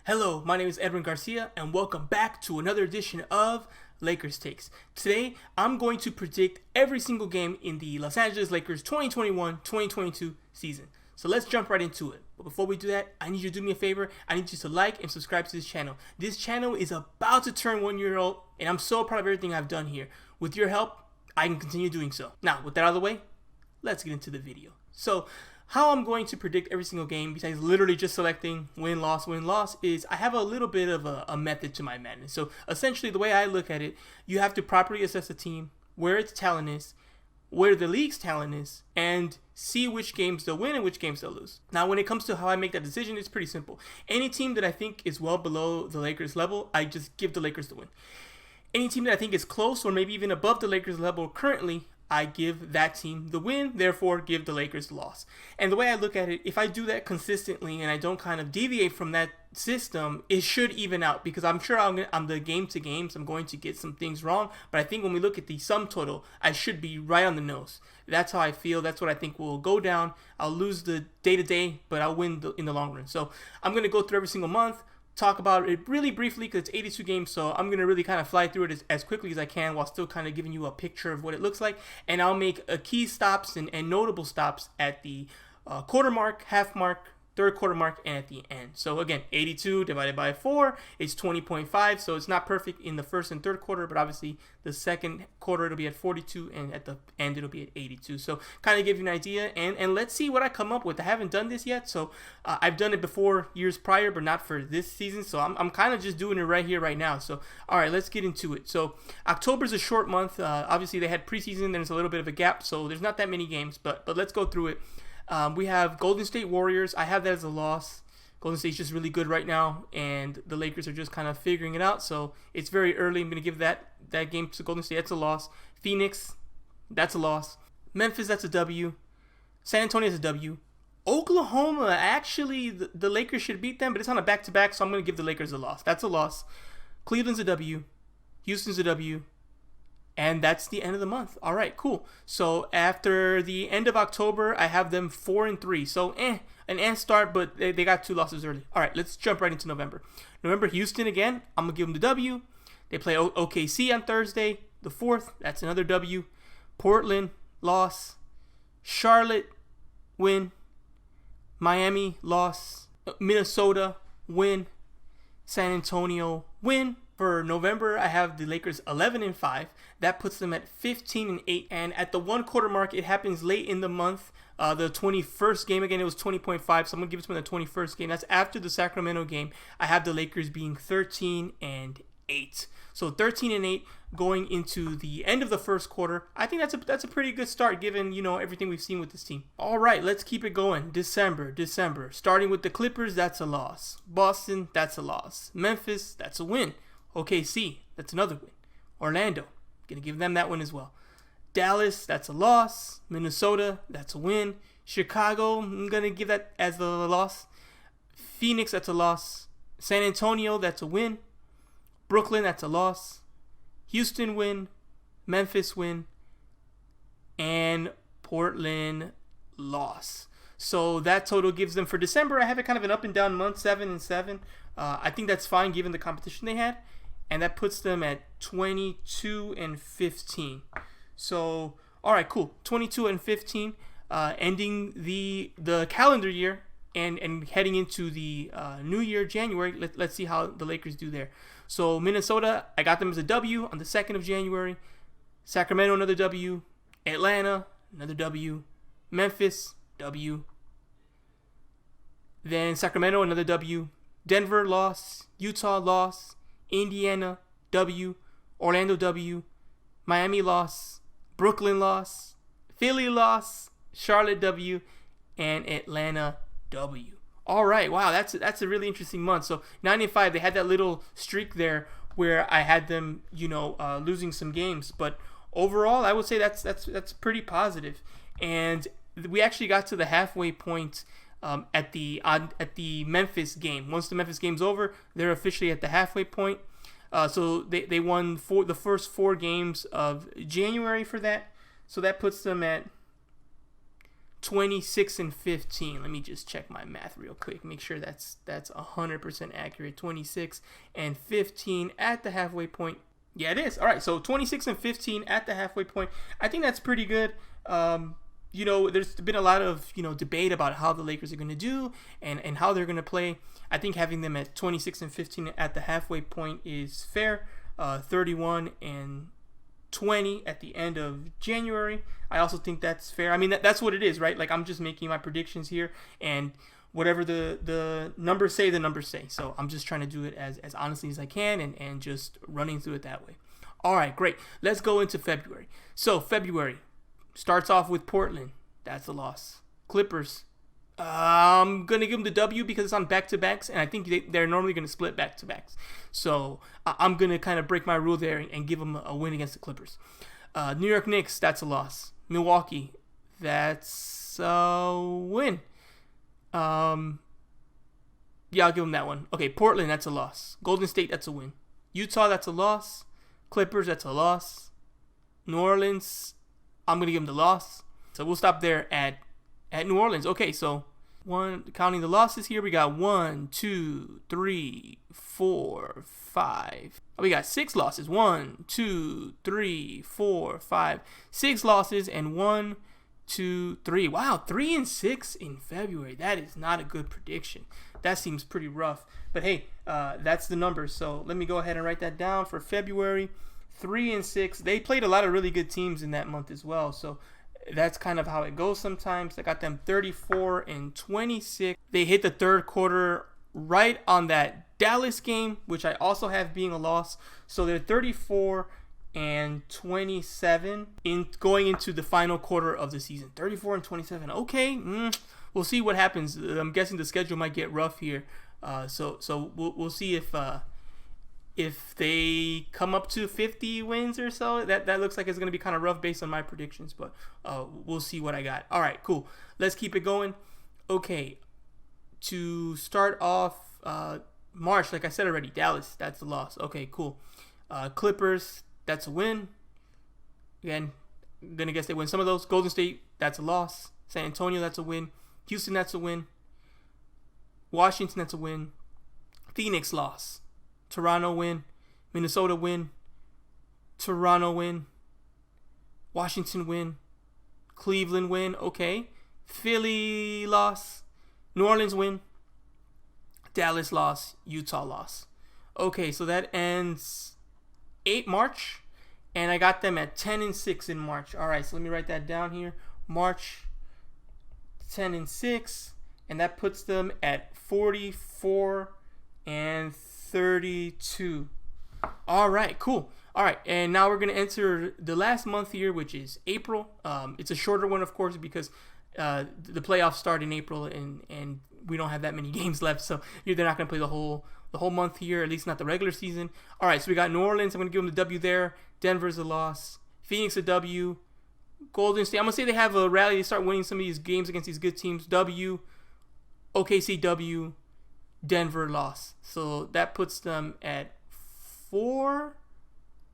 Hello, my name is Edwin Garcia, and welcome back to another edition of Lakers Takes. Today, I'm going to predict every single game in the Los Angeles Lakers 2021-2022 season. So let's jump right into it. But before we do that, I need you to do me a favor. I need you to like and subscribe to this channel. This channel is about to turn 1 year old, and I'm so proud of everything I've done here. With your help, I can continue doing so. Now, with that out of the way, let's get into the video. So, how I'm going to predict every single game, besides literally just selecting win-loss, is I have a little bit of a method to my madness. So essentially, the way I look at it, you have to properly assess the team, where its talent is, where the league's talent is, and see which games they'll win and which games they'll lose. Now, when it comes to how I make that decision, it's pretty simple. Any team that I think is well below the Lakers level, I just give the Lakers the win. Any team that I think is close or maybe even above the Lakers level currently, I give that team the win, therefore give the Lakers the loss. And the way I look at it, if I do that consistently and I don't kind of deviate from that system, it should even out, because I'm sure I'm the game to games, I'm going to get some things wrong, but I think when we look at the sum total, I should be right on the nose. That's how I feel. That's what I think will go down. I'll lose the day to day, but I'll win in the long run. So I'm going to go through every single month, talk about it really briefly because it's 82 games, so I'm going to really kind of fly through it as quickly as I can while still kind of giving you a picture of what it looks like, and I'll make key stops and notable stops at the quarter mark, half mark, third quarter mark, and at the end. So again, 82 divided by 4 is 20.5, so it's not perfect in the first and third quarter, but obviously the second quarter it'll be at 42, and at the end it'll be at 82. So kind of give you an idea, and let's see what I come up with. I haven't done this yet, so I've done it before years prior, but not for this season, so I'm kind of just doing it right here, right now. So all right, let's get into it. So October's a short month. Obviously they had preseason, there's a little bit of a gap, so there's not that many games, but let's go through it. We have Golden State Warriors. I have that as a loss. Golden State's just really good right now, and the Lakers are just kind of figuring it out. So it's very early. I'm going to give that game to Golden State. That's a loss. Phoenix, that's a loss. Memphis, that's a W. San Antonio is a W. Oklahoma, actually, the Lakers should beat them, but it's on a back-to-back, so I'm going to give the Lakers a loss. That's a loss. Cleveland's a W. Houston's a W. And that's the end of the month. All right, cool. So after the end of October, I have them 4-3. So an start, but they got 2 losses early. All right, let's jump right into November. November, Houston again. I'm gonna give them the W. They play OKC on Thursday, the 4th. That's another W. Portland, loss. Charlotte, win. Miami, loss. Minnesota, win. San Antonio, win. For November, I have the Lakers 11-5. That puts them at 15-8. And at the 1 quarter mark, it happens late in the month. The 21st game, again, it was 20.5. So I'm going to give it to them the 21st game. That's after the Sacramento game. I have the Lakers being 13-8. So 13-8 going into the end of the first quarter. I think that's a pretty good start given, everything we've seen with this team. All right, let's keep it going. December. Starting with the Clippers, that's a loss. Boston, that's a loss. Memphis, that's a win. OKC, that's another win. Orlando, gonna give them that one as well. Dallas, that's a loss. Minnesota, that's a win. Chicago, I'm gonna give that as the loss. Phoenix, that's a loss. San Antonio, that's a win. Brooklyn, that's a loss. Houston, win. Memphis, win. And Portland, loss. So that total gives them, for December, I have it kind of an up and down month, 7-7. I think that's fine given the competition they had. And that puts them at 22-15. So, all right, cool. 22-15, ending the calendar year and heading into the new year, January. Let's see how the Lakers do there. So, Minnesota, I got them as a W on the 2nd of January. Sacramento, another W. Atlanta, another W. Memphis, W. Then Sacramento, another W. Denver, loss. Utah, loss. Indiana, W. Orlando, W. Miami, loss. Brooklyn, loss. Philly, loss. Charlotte, W. And Atlanta, W. All right, wow, that's a really interesting month. So 9-5, they had that little streak there where I had them, losing some games, but overall, I would say that's pretty positive. And we actually got to the halfway point at the Memphis game. Once the Memphis game's over, they're officially at the halfway point. So they won the first 4 games of January for that. So that puts them at 26 and 15. Let me just check my math real quick. Make sure that's 100% accurate. 26 and 15 at the halfway point. Yeah, it is. All right, so 26 and 15 at the halfway point. I think that's pretty good. There's been a lot of, debate about how the Lakers are going to do and how they're going to play. I think having them at 26 and 15 at the halfway point is fair. 31 and 20 at the end of January. I also think that's fair. I mean, that's what it is, right? Like, I'm just making my predictions here, and whatever the numbers say, the numbers say. So I'm just trying to do it as honestly as I can and just running through it that way. All right, great. Let's go into February. So February starts off with Portland. That's a loss. Clippers. I'm going to give them the W because it's on back-to-backs, and I think they're normally going to split back-to-backs. So I'm going to kind of break my rule there and give them a win against the Clippers. New York Knicks, that's a loss. Milwaukee, that's a win. Yeah, I'll give them that one. Okay, Portland, that's a loss. Golden State, that's a win. Utah, that's a loss. Clippers, that's a loss. New Orleans, I'm going to give them the loss. So we'll stop there at New Orleans. Okay, so counting the losses here, we got 1, 2, 3, 4, 5. We got 6 losses. 1, 2, 3, 4, 5. 6 losses and 1, 2, 3. Wow, 3 and 6 in February. That is not a good prediction. That seems pretty rough. But hey, that's the numbers. So let me go ahead and write that down for February. 3 and 6. They played a lot of really good teams in that month as well. So that's kind of how it goes sometimes. I got them 34 and 26. They hit the third quarter right on that Dallas game, which I also have being a loss. So they're 34 and 27 in going into the final quarter of the season. 34 and 27. Okay, we'll see what happens. I'm guessing the schedule might get rough here. So we'll see if they come up to 50 wins or so. That looks like it's going to be kind of rough based on my predictions, but we'll see what I got. All right, cool. Let's keep it going. Okay, to start off March, like I said already, Dallas, that's a loss. Okay, cool. Clippers, that's a win. Again, I'm going to guess they win some of those. Golden State, that's a loss. San Antonio, that's a win. Houston, that's a win. Washington, that's a win. Phoenix, loss. Toronto, win. Minnesota, win. Toronto, win. Washington, win. Cleveland, win. Okay. Philly, loss. New Orleans, win. Dallas, loss. Utah, loss. Okay, so that ends 8 March, and I got them at 10 and 6 in March. All right, so let me write that down here. March, 10 and 6, and that puts them at 44 and 32. All right, cool. All right, and now we're going to enter the last month here, which is April. It's a shorter one, of course, because the playoffs start in April, and we don't have that many games left, so they're not going to play the whole month here, at least not the regular season. All right, so we got New Orleans. I'm going to give them the W there. Denver's a loss. Phoenix a W. Golden State, I'm going to say they have a rally. They start winning some of these games against these good teams. W. OKC W. Denver loss. So that puts them at 4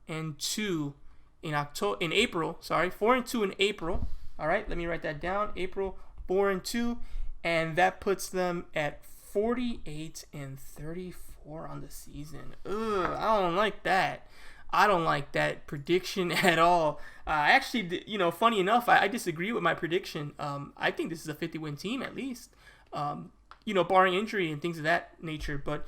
and 2 in April. Sorry, 4 and 2 in April. All right, let me write that down. April, 4 and 2, and that puts them at 48 and 34 on the season. Ugh, I don't like that. I don't like that prediction at all. Actually, funny enough, I disagree with my prediction. I think this is a 50-win team at least. Barring injury and things of that nature. But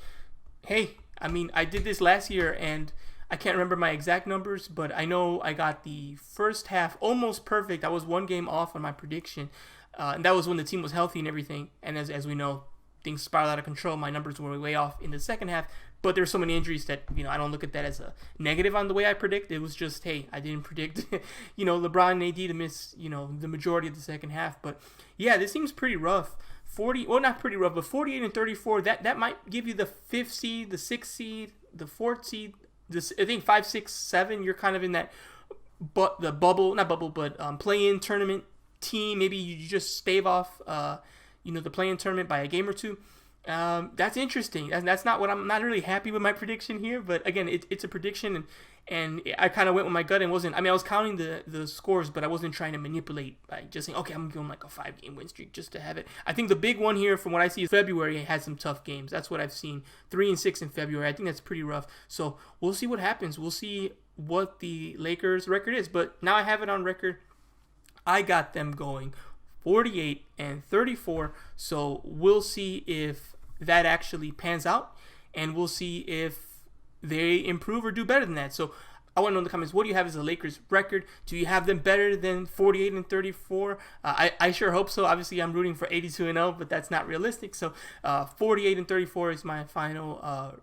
hey, I mean, I did this last year, and I can't remember my exact numbers, but I know I got the first half almost perfect. I was 1 game off on my prediction, and that was when the team was healthy and everything. And as we know, things spiraled out of control. My numbers were way off in the second half, but there's so many injuries that I don't look at that as a negative on the way I predict. It was just, hey, I didn't predict LeBron and AD to miss the majority of the second half. But yeah, this seems pretty rough. 40, well, not pretty rough, but 48 and 34. That might give you the 5th seed, the 6th seed, the 4th seed. I think 5, 6, 7. You're kind of in that, but the play-in tournament team. Maybe you just stave off, the play-in tournament by a game or two. That's interesting. That's not what I'm not really happy with my prediction here, but again, it's a prediction, and I kind of went with my gut and wasn't. I mean, I was counting the scores, but I wasn't trying to manipulate by just saying, okay, I'm going like a 5-game win streak just to have it. I think the big one here, from what I see, is February had some tough games. That's what I've seen. 3-6 in February. I think that's pretty rough. So we'll see what happens. We'll see what the Lakers' record is. But now I have it on record. I got them going 48-34. So we'll see if that actually pans out, and we'll see if they improve or do better than that. So I want to know in the comments, what do you have as the Lakers record? Do you have them better than 48-34? I sure hope so. Obviously, I'm rooting for 82-0, but that's not realistic. So 48-34 is my final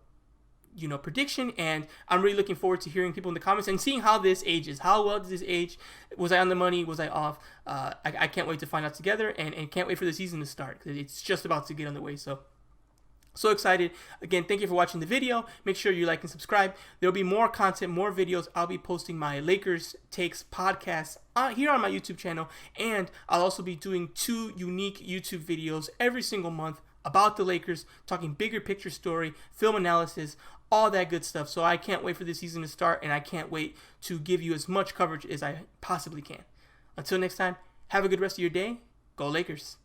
prediction, and I'm really looking forward to hearing people in the comments and seeing how this ages. How well does this age? Was I on the money? Was I off? I can't wait to find out together, and can't wait for the season to start, because it's just about to get underway. So excited. Again, thank you for watching the video. Make sure you like and subscribe. There'll be more content, more videos. I'll be posting my Lakers Takes podcast here on my YouTube channel, and I'll also be doing 2 unique YouTube videos every single month about the Lakers, talking bigger picture story, film analysis, all that good stuff. So I can't wait for the season to start, and I can't wait to give you as much coverage as I possibly can. Until next time, have a good rest of your day. Go Lakers.